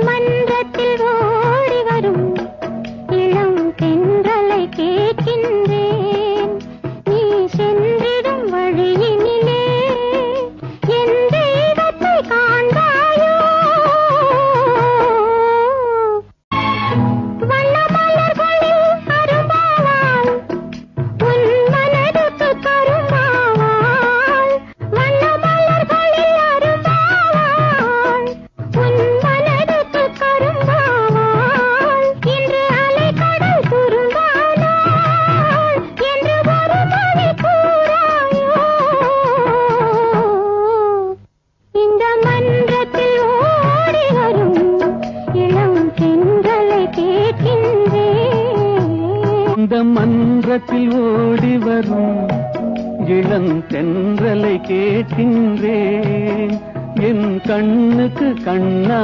மன்றத்தில் ஓடி வரும் இளம் தென்றலை கேட்கின்றேன். நீ சென்றிடும் வழியினிலே என் தெய்வத்தை காண்பாயோ? வண்ண மலர்களில் அரும்பாவாள் உன் மனதுக்கு கரும்பாவாள். வண்ண மலர்களில் அரும்பாவாள் உன் மனதுக்கு கரும்பாவாள். இன்று அலைக்கடல் சுருங்கானாள் என்று ஒரு மொழி கூறாயோ? இந்த மன்றத்தில் ஓடி வரும் இளம் தென்றலை கேட்கின்றேன். இந்த மன்றத்தில் ஓடி வரும் இளந்தென்றலை கேட்கின்றேன். என் கண்ணுக்கு கண்ணா